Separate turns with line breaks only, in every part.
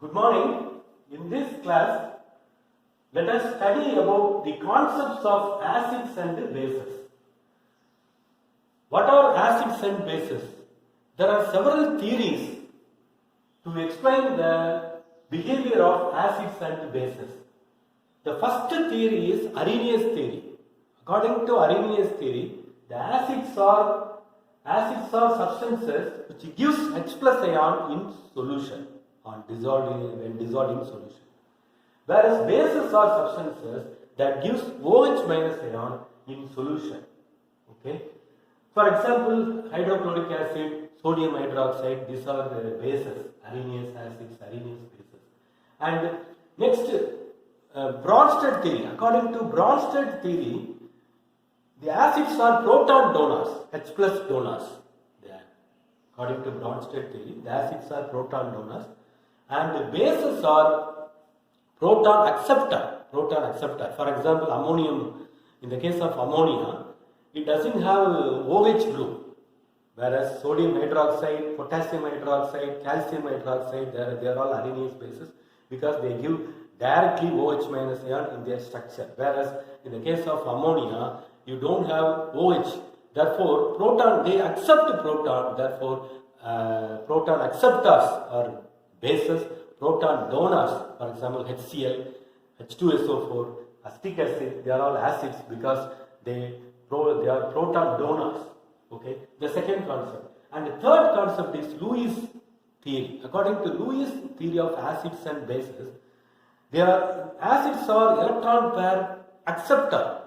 Good morning. In this class, let us study about the concepts of acids and bases. What are acids and bases? There are several theories to explain the behavior of acids and bases. The first theory is Arrhenius theory. According to Arrhenius theory, the acids are substances which gives H plus ion in solution when dissolved in solution. Whereas bases are substances that gives OH minus ion in solution. Okay. For example, hydrochloric acid, sodium hydroxide, these are the bases, Arrhenius acids, Arrhenius bases. And next, Bronsted theory. According to Bronsted theory, the acids are proton donors, H plus donors. According to Bronsted theory, the acids are proton donors and the bases are proton acceptor. For example, ammonium, in the case of ammonia, it doesn't have OH group, whereas sodium hydroxide, potassium hydroxide, calcium hydroxide, they are all Arrhenius bases because they give directly OH minus ion in their structure. Whereas in the case of ammonia, you don't have OH. Therefore, they accept proton. Therefore, proton acceptors are bases. Proton donors, for example, HCl, H2SO4, acetic acid, they are all acids because they are proton donors. Okay, the second concept. And the third concept is Lewis theory. According to Lewis theory of acids and bases, acids are electron pair acceptor.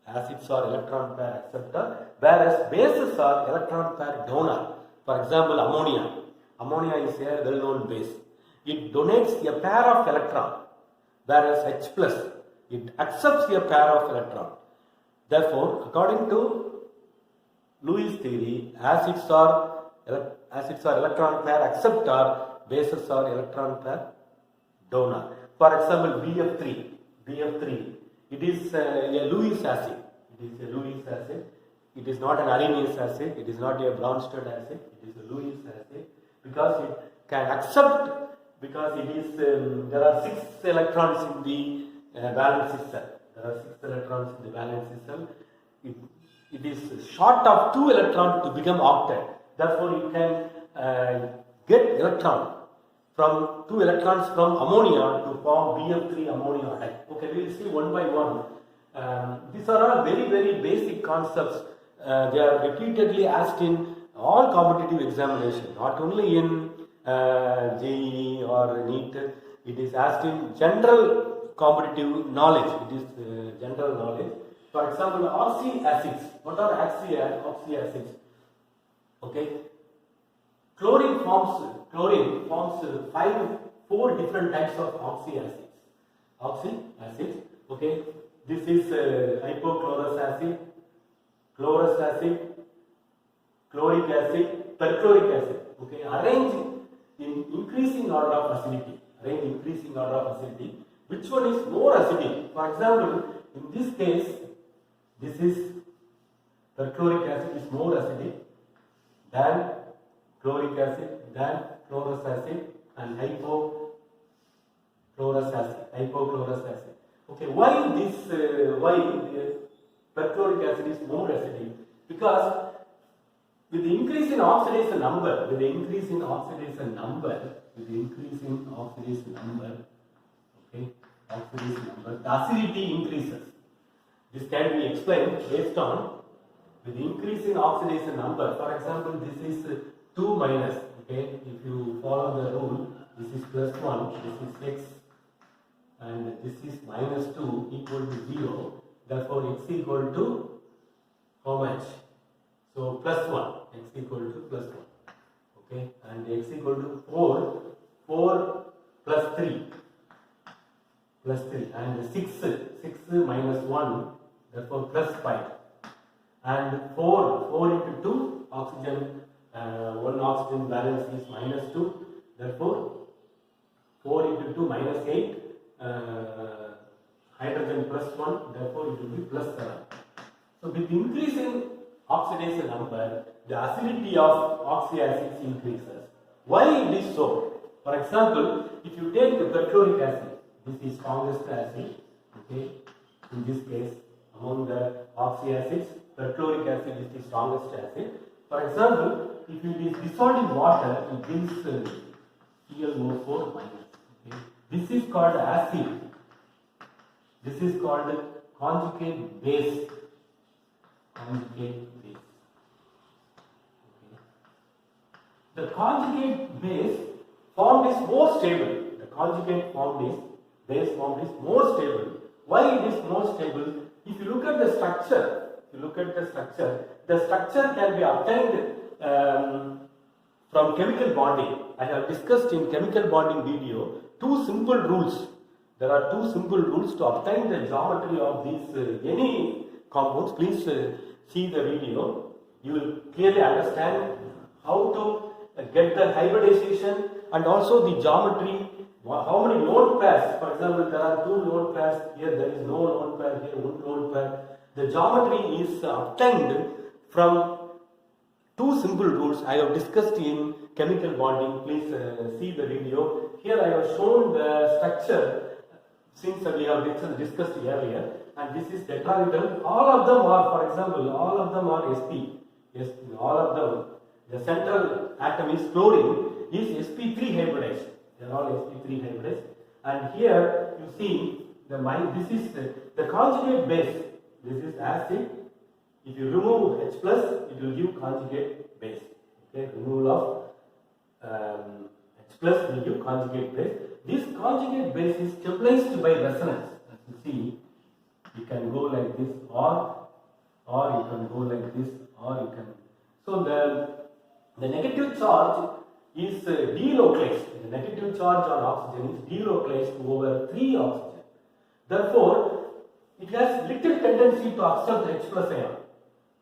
Acids are electron pair acceptor, whereas bases are electron pair donor. For example, ammonia. Ammonia is a well-known base. It donates a pair of electron, whereas H plus, it accepts a pair of electron. Therefore, according to Lewis theory, acids are electron pair acceptor, bases are electron pair donor. For example, BF3, it is a Lewis acid. It is not an Arrhenius acid. It is not a Bronsted acid. It is a Lewis acid because it can accept. Because it is, there are 6 electrons in the valence cell. It is short of 2 electrons to become octet. Therefore, you can get electron from 2 electrons from ammonia to form BF3 ammonia. Okay, we will see one by one. These are all very, very basic concepts. They are repeatedly asked in all competitive examination, not only in JEE or NEET. It is asked in general competitive knowledge. It is general knowledge. For example, oxyacids. What are oxyacids? Okay. Chlorine forms 4 different types of oxyacids. Okay. This is hypochlorous acid, chlorous acid, chloric acid, perchloric acid. Okay. Arrange in increasing order of acidity. Which one is more acidic? For example, in this case, this is perchloric acid is more acidic than chloric acid, than chlorous acid, and hypochlorous acid. Okay, why perchloric acid is more acidic? Because with the increase in oxidation number, the acidity increases. This can be explained based on with the increase in oxidation number. For example, this is 2 minus. Okay, if you follow the rule, this is plus 1, this is x, and this is minus 2 equal to 0. Therefore, x equal to how much? So plus 1, x equal to plus 1, okay, and x equal to 4 plus 3, and 6 minus 1, therefore plus 5, and 4 into 2, oxygen, 1 oxygen valence is minus 2, therefore 4 into 2 minus 8, hydrogen plus 1, therefore it will be plus 7. So with increase in oxidation number, the acidity of oxyacids increases. Why it is so? For example, if you take the perchloric acid, this is strongest acid, okay, in this case, among the oxyacids, perchloric acid is the strongest acid. For example, if it is dissolved in water, it gives ClO4 minus. Okay. This is called acid. This is called conjugate base. Conjugate base. Okay. The conjugate base formed is more stable. The conjugate base formed is more stable. Why it is more stable? If you look at the structure, the structure can be obtained from chemical bonding. I have discussed in chemical bonding video two simple rules. There are two simple rules to obtain the geometry of these any compounds. Please see the video. You will clearly understand how to get the hybridization and also the geometry. How many lone pairs? For example, there are two lone pairs here. There is no lone pair here. One lone pair. The geometry is obtained from two simple rules I have discussed in chemical bonding. Please see the video. Here I have shown the structure since we have discussed earlier, and this is tetrahedral. All of them are, for example, all of them are sp. Yes, all of them. The central atom is chlorine is sp3 hybridized. They are all sp3 hybridized. And here you see this is the conjugate base. This is acid. If you remove H plus, it will give conjugate base. Okay, removal of H plus will give conjugate base. This conjugate base is stabilized by resonance. As you see, you can go like this, or you can go like this, or you can. So the negative charge is delocalized. The negative charge on oxygen is delocalized over 3 oxygen. Therefore, it has little tendency to accept H plus ion.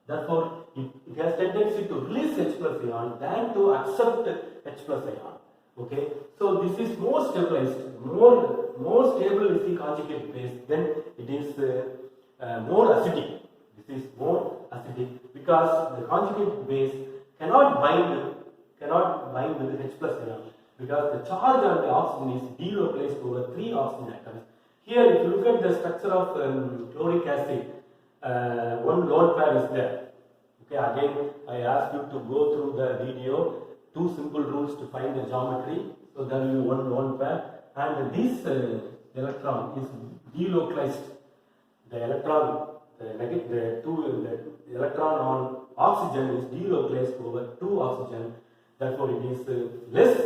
Therefore, it has tendency to release H plus ion than to accept H plus ion. Okay, so this is more stabilized, more stable is the conjugate base. Then it is more acidic. This is more acidic because the conjugate base cannot bind with H plus ion because the charge on the oxygen is delocalized over 3 oxygen atoms. Here, if you look at the structure of chloric acid, one lone pair is there. Okay, again, I asked you to go through the video. Two simple rules to find the geometry. So there will be one lone pair, and this electron is delocalized. The electron, the electron on oxygen is delocalized over 2 oxygen. Therefore, it is less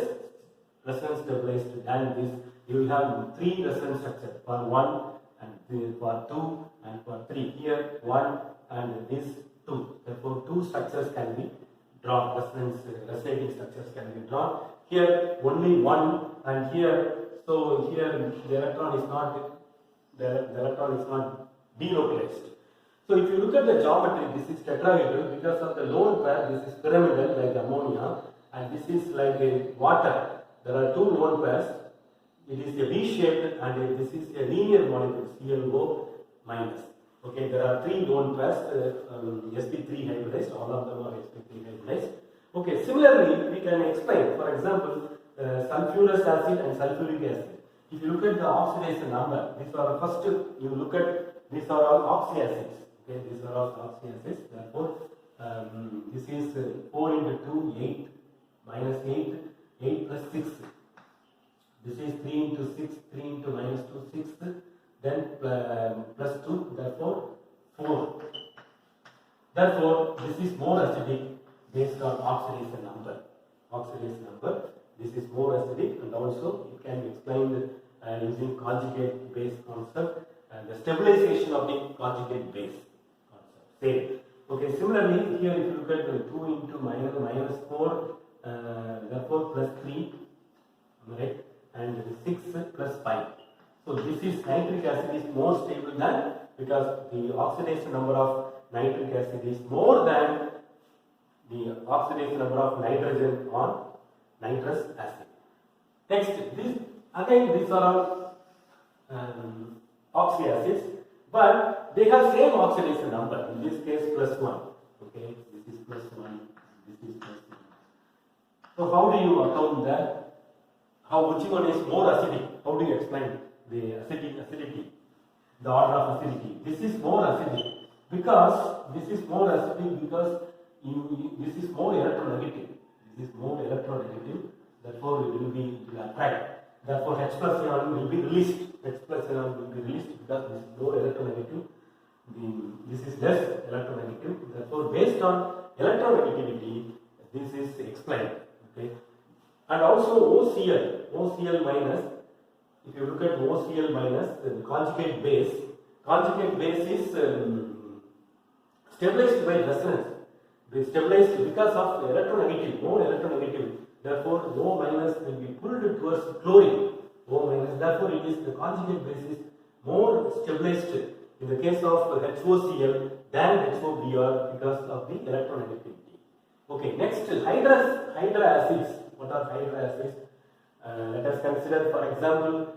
resonance stabilized than this. You will have 3 resonance structures for 1 and for 2 and for 3. Here 1 and this 2. Therefore, 2 structures can be drawn. Resonating structures can be drawn. Here only 1 and here. So here the electron is not delocalized. So if you look at the geometry, this is tetrahedral because of the lone pair. This is pyramidal like ammonia, and this is like water. There are 2 lone pairs. It is a V-shaped and this is a linear molecule, ClO minus. Okay, there are 3 lone pairs, sp3 hybridized, all of them are sp3 hybridized. Okay, similarly, we can explain, for example, sulfurous acid and sulfuric acid. If you look at the oxidation number, these are first, you look at, these are all oxyacids. Okay, these are all oxyacids, therefore, this is 4 into 2, 8, minus 8, 8 plus 6. This is 3 into 6, 3 into minus 2, 6, then plus 2, therefore 4. Therefore, this is more acidic based on oxidation number. This is more acidic, and also it can be explained using conjugate base concept and the stabilization of the conjugate base concept. Same. Okay, similarly, here if you look at the 2 into minus 4, therefore plus 3, right? And 6 plus 5. So this is nitric acid is more stable than, because the oxidation number of nitric acid is more than the oxidation number of nitrogen on nitrous acid. Next, these are all oxyacids, but they have same oxidation number. In this case, plus 1. Okay, this is plus 1. This is plus 1. So how do you account that? which one is more acidic? How do you explain the acidity? The order of acidity. This is more acidic because this is more acidic because this is more electronegative. This is more electronegative. Therefore, it will attract. Therefore, H plus ion will be released. H plus ion will be released because this is more electronegative. This is less electronegative. Therefore, based on electronegativity, this is explained. Okay. And also OCl minus. If you look at OCl minus, the conjugate base is stabilized by resonance. It is stabilized because of electronegative, more electronegative. Therefore, O minus will be pulled towards chlorine. O minus. Therefore, it is the conjugate base is more stabilized in the case of HOCl than HOBr because of the electronegativity. Okay. Next, hydra acids. What are hydra acids? Let us consider, for example,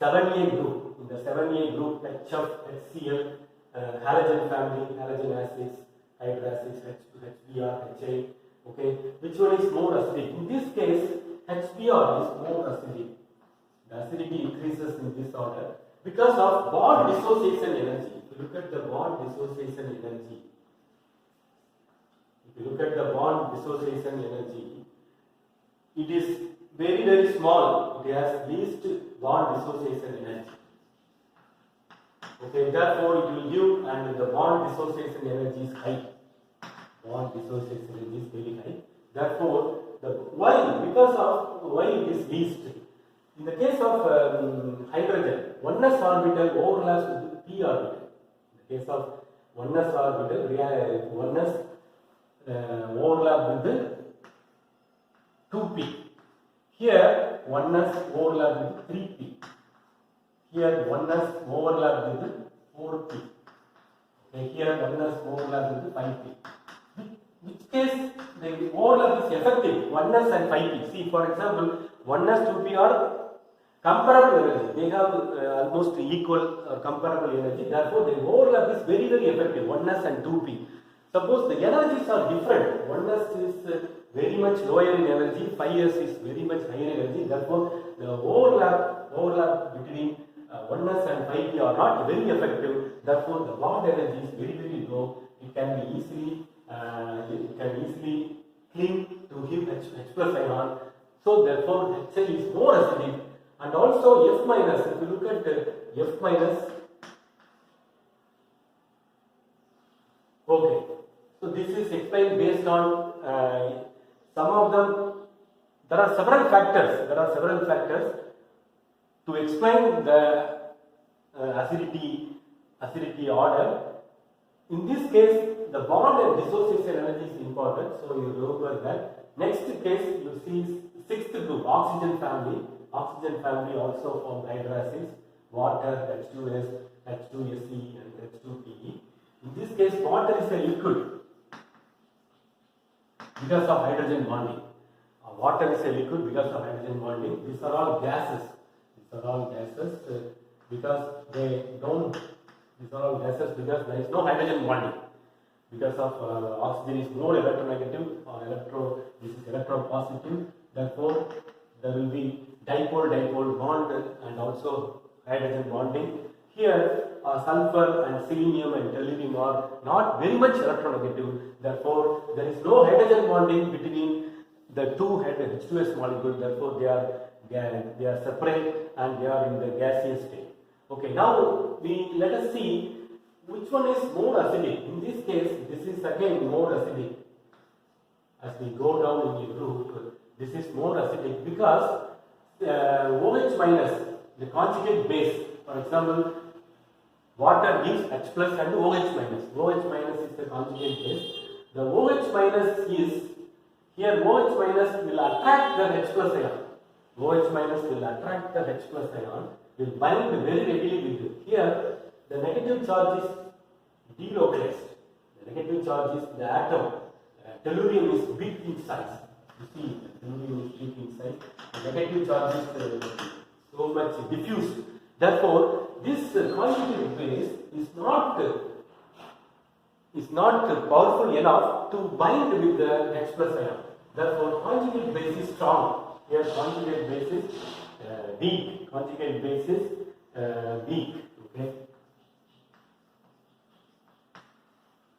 7A group. In the 7A group, HF, HCl, halogen family, halogen acids, hydra acids, HBr, HA. Okay, which one is more acidic? In this case, HBr is more acidic. The acidity increases in this order because of bond dissociation energy. If you look at the bond dissociation energy, it is very, very small. It has least bond dissociation energy. Okay, therefore it will give, and the bond dissociation energy is high. Bond dissociation energy is very high. Therefore, because of why it is least. In the case of hydrogen, 1s orbital overlaps with the p orbital. In the case of 1s orbital, 1s overlap with the 2p. Here 1s overlap with 3p. Here 1s overlap with the 4p. Okay, here 1s overlap with the 5p. Which case the overlap is effective, 1s and 5p. See, for example, 1s, 2p are comparable energy. They have almost equal or comparable energy. Therefore, the overlap is very, very effective, 1s and 2p. Suppose the energies are different. 1s is very much lower in energy, 5s is very much higher energy. Therefore, the overlap between 1s and 5p are not very effective. Therefore, the bond energy is very, very low. It can be easily cling to give H plus ion. So therefore, HL is more acidic. And also F minus. If you look at F minus, okay. So this is explained based on some of them. There are several factors to explain the acidity order. In this case, the bond and dissociation energy is important, so you remember that. Next case, you see sixth group, oxygen family. Oxygen family also formed hydra acids, water, H2S, H2SE, and H2PE. In this case, water is a liquid because of hydrogen bonding. Water is a liquid because of hydrogen bonding. These are all gases. Because they don't. These are all gases because there is no hydrogen bonding. Because of oxygen is more electronegative or this is electropositive. Therefore, there will be dipole bond and also hydrogen bonding. Here, sulfur and selenium and tellurium are not very much electronegative. Therefore, there is no hydrogen bonding between the two H2S molecules. Therefore, they are separate and they are in the gaseous state. Okay, now let us see which one is more acidic. In this case, this is again more acidic. As we go down in the group, this is more acidic because OH minus, the conjugate base. For example, water gives H plus and OH minus. OH minus is the conjugate base. The OH minus is, here OH minus will attract the H plus ion. OH minus will attract the H plus ion, will bind very readily with it. Here, the negative charge is delocalized. The negative charge is the atom. Tellurium is big in size. You see, tellurium is big in size. The negative charge is so much diffused. Therefore, this conjugate base is not powerful enough to bind with the H plus ion. Therefore, conjugate base is strong. Here conjugate base is weak. Conjugate base is weak. Okay.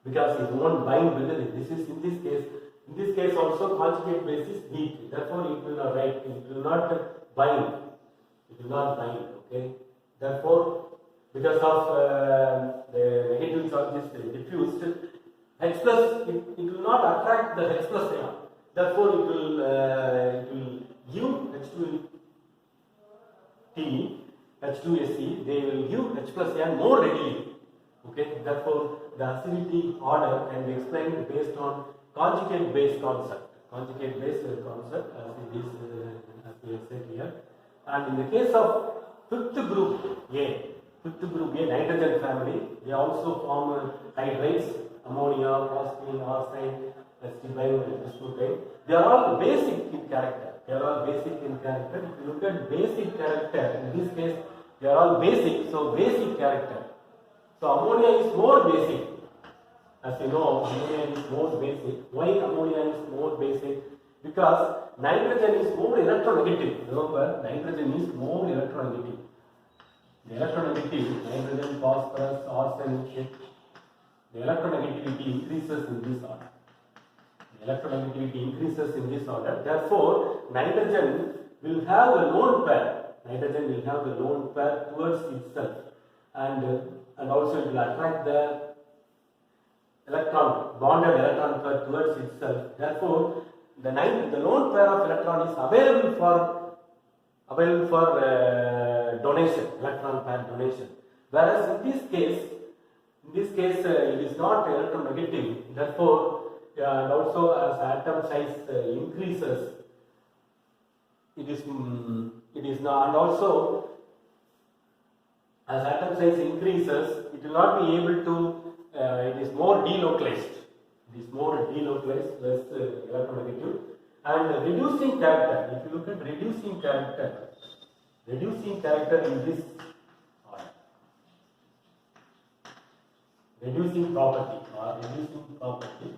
Because it won't bind with it. This is in this case. In this case also conjugate base is weak. Therefore it will not write. It will not bind. It will not bind. Okay. Therefore, because of the negative charge is diffused, H plus it will not attract the H plus ion. Therefore, it will give H2T, H2SE. They will give H plus ion more readily. Okay. Therefore, the acidity order can be explained based on conjugate base concept. Conjugate base concept, as it is as we have said here. And in the case of fifth group A, nitrogen family, they also form hydrates, ammonia, phosphine, arsine, acetylene, and bismuthine. They are all basic in character. If you look at basic character, in this case, they are all basic. So basic character. So ammonia is more basic. As you know, ammonia is more basic. Why ammonia is more basic? Because nitrogen is more electronegative. Remember, nitrogen is more electronegative. The electronegativity, nitrogen, phosphorus, arsenic, the electronegativity increases in this order. Therefore, nitrogen will have a lone pair. Towards itself, and also it will attract the bonded electron pair towards itself. Therefore, the lone pair of electron is available for donation, electron pair donation. Whereas in this case it is not electronegative. Therefore, and also as atom size increases, it is not. And also, as atom size increases, it will not be able to. It is more delocalized. Less electronegative. And reducing character. If you look at reducing character in this order. Reducing property.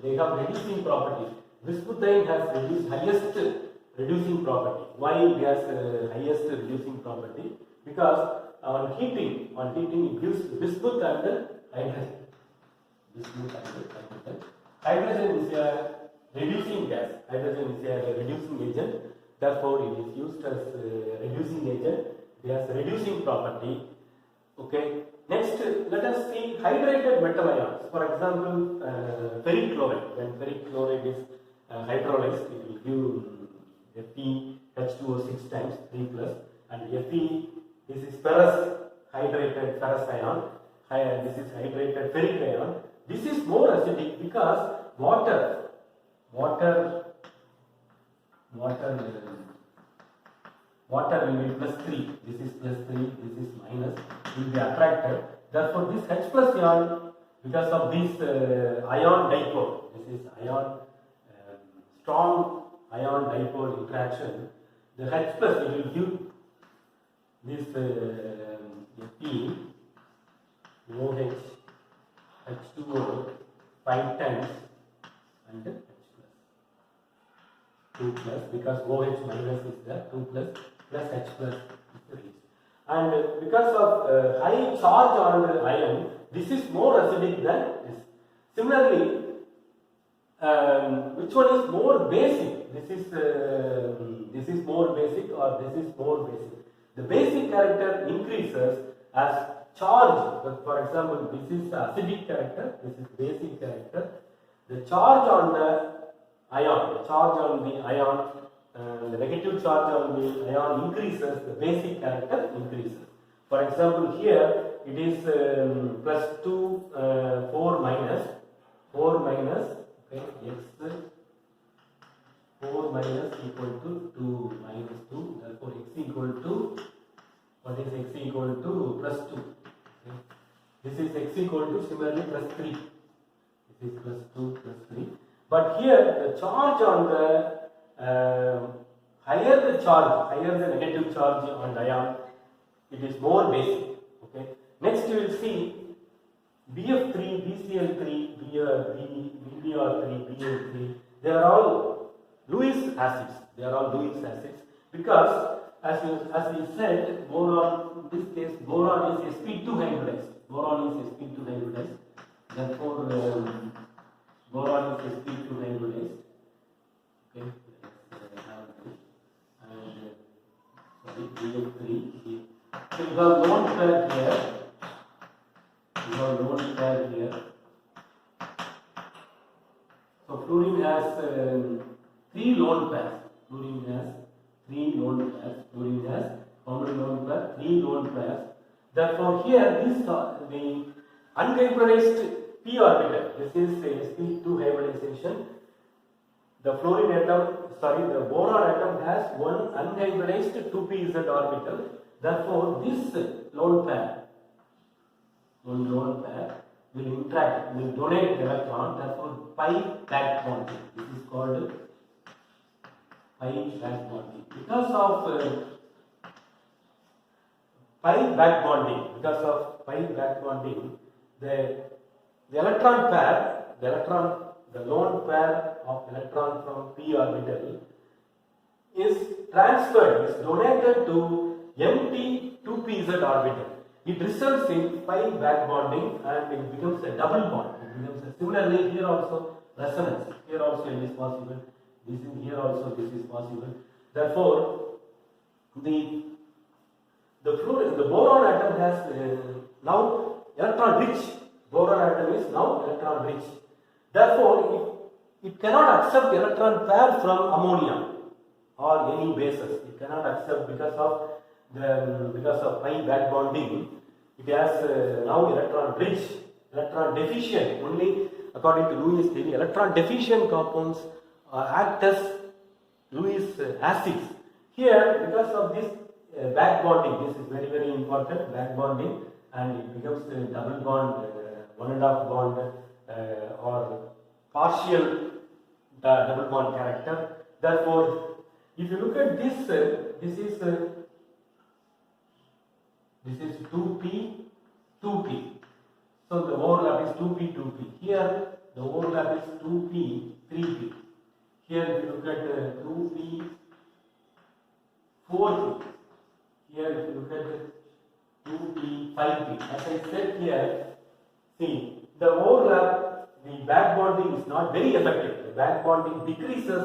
They have reducing property. Bismuthine has highest reducing property. Why it has highest reducing property? Because on heating it gives bismuth and hydrogen. Hydrogen is a reducing gas. Hydrogen is a reducing agent. Therefore, it is used as a reducing agent. It has reducing property. Okay. Next, let us see hydrated metal ions. For example, ferric chloride. When ferric chloride is hydrolyzed, it will give FeH2O6 times 3 plus, and Fe. This is hydrated ferrous ion. This is hydrated ferric ion. This is more acidic because water will be +3. This is +3. This is minus. Will be attracted. Therefore, this H plus ion, because of this ion dipole. This is strong ion dipole interaction. The H plus will give this Fe OH H2O 5 times and H plus 2 plus, because OH minus is there, 2 plus H plus is the release. And because of high charge on the ion, this is more acidic than this. Similarly, which one is more basic? This is more basic, or this is more basic. The basic character increases as charge. For example, this is acidic character, this is basic character. The charge on the ion, the negative charge on the ion increases, the basic character increases. For example, here it is +2, 4 minus, okay, x 4 minus equal to 2 minus 2. Therefore, x equal to, what is x equal to? +2. Okay. This is x equal to similarly +3. This is +2 +3. But here the charge on the higher the negative charge on ion, it is more basic. Okay. Next you will see BF3, BCl3, BBr3, BL3. They are all Lewis acids. Because as we said, boron, in this case, boron is sp2 hybridized. Boron is sp2 hybridized. Therefore, boron is sp2 hybridized. Okay, and sorry, BF3. So you have lone pair here. You have lone pair here. So fluorine has 3 lone pairs. Fluorine has 3 lone pairs. Fluorine has how many lone pairs? 3 lone pairs. Therefore, here this the unhybridized p orbital. This is sp2 hybridization. The fluorine atom, the boron atom has one unhybridized 2pz orbital. Therefore, this lone pair will interact, will donate electron. Therefore, pi back bonding. This is called pi back bonding. Because of pi back bonding, the electron pair, the lone pair of electron from p orbital is transferred, is donated to empty 2pz orbital. It results in pi back bonding and it becomes a double bond. It becomes a, similarly here also resonance. Here also it is possible. This is here also this is possible. Therefore, the boron atom has now electron rich. Boron atom is now electron rich. Therefore, it cannot accept electron pair from ammonia or any bases. It cannot accept because of pi back bonding. It has now electron rich, electron deficient. Only according to Lewis theory, electron deficient compounds act as Lewis acids. Here, because of this back bonding, this is very, very important, back bonding, and it becomes a double bond, 1.5 bond or partial double bond character. Therefore, if you look at this, this is 2p, 2p. So the overlap is 2p, 2p. Here the overlap is 2p, 3p. Here if you look at 2p, 4p. Here if you look at 2p, 5p. As I said here, see the overlap, the back bonding is not very effective. The back bonding decreases.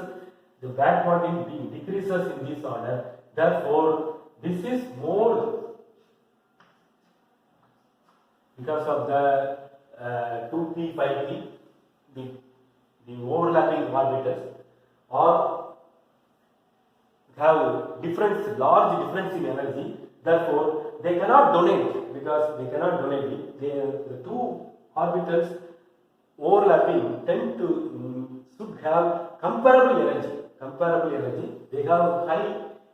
The back bonding decreases in this order. Therefore, this is more because of the 2p, 5p, the overlapping orbitals or have large difference in energy. Therefore, they cannot donate because they cannot donate it. The two orbitals overlapping tend to should have comparable energy. They have high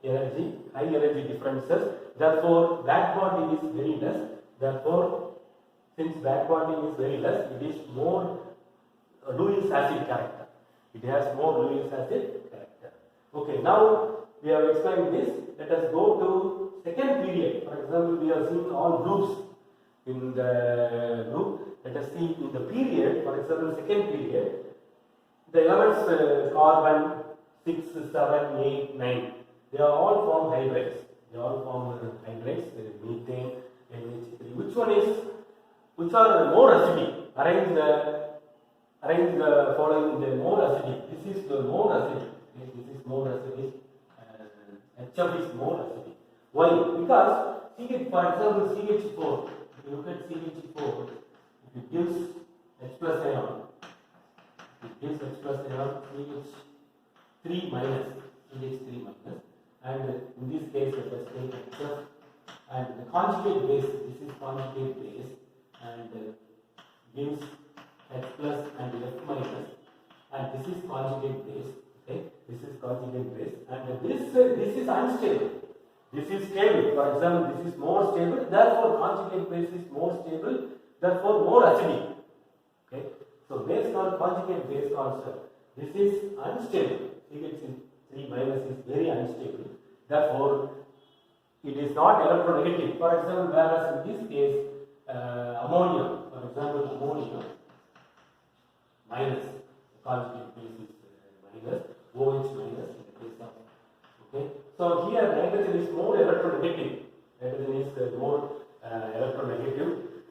energy differences. Therefore, back bonding is very less. Therefore, since back bonding is very less, it is more Lewis acid character. It has more Lewis acid character. Okay, now we have explained this. Let us go to second period. For example, we have seen all groups in the group. Let us see in the period. For example, second period, the elements carbon 6, 7, 8, 9. They are all form hydrates. Methane, NH3. Which are more acidic? Arrange the following the more acidic. This is the more acidic. This is more acidic. HF is more acidic. Why? Because CH, for example, CH4. If you look at CH4, it gives H plus ion. CH3 minus. And in this case, let us take HF. And the conjugate base, this is conjugate base, and gives H plus and F minus, and this is conjugate base. Okay, this is conjugate base, and this is unstable. This is stable. For example, this is more stable. Therefore, conjugate base is more stable. Therefore, more acidic. Okay, so based on conjugate base concept, this is unstable. CH3 minus is very unstable. Therefore, it is not electronegative. For example, whereas in this case, ammonia, for example, ammonia minus, conjugate base is minus, OH minus in the case of, okay. So here nitrogen is more electronegative. Nitrogen is more electronegative.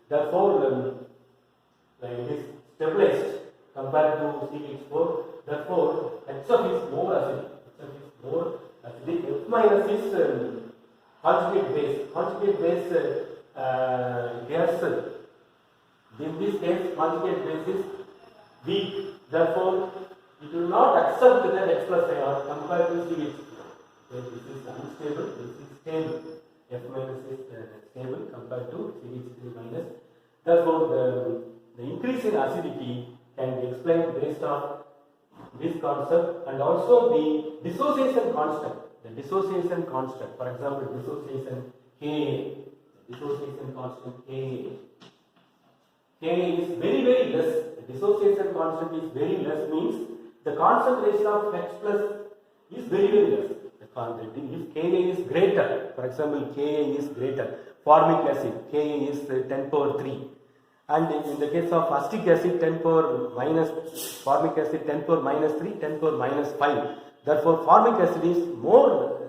Therefore, it is stabilized compared to CH4. Therefore, HF is more acidic. HF is more acidic. F minus is conjugate base. Conjugate base gas. In this case, conjugate base is weak. Therefore, it will not accept that H plus ion compared to CH4. So this is unstable. This is stable. F minus is stable compared to CH3 minus. Therefore, the increase in acidity can be explained based on this concept and also the dissociation constant. The dissociation constant, for example, dissociation Ka, dissociation constant Ka. Ka is very, very less. The dissociation constant is very less means the concentration of H plus is very, very less. If Ka is greater, for example, Ka is greater, formic acid, Ka is 10 power 3. And in the case of acetic acid, 10 power minus, formic acid 10 power minus 3, 10 power minus 5. Therefore, formic acid is more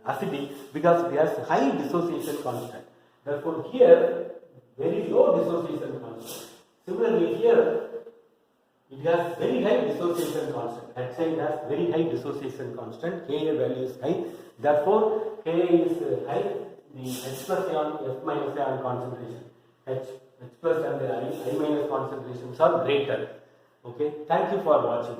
acidic because it has high dissociation constant. Therefore, here very low dissociation constant. Similarly, here it has very high dissociation constant. HI has very high dissociation constant. Ka value is high. Therefore, Ka is high. The H plus ion, F minus ion concentration, H plus and the I minus concentrations are greater. Okay. Thank you for watching.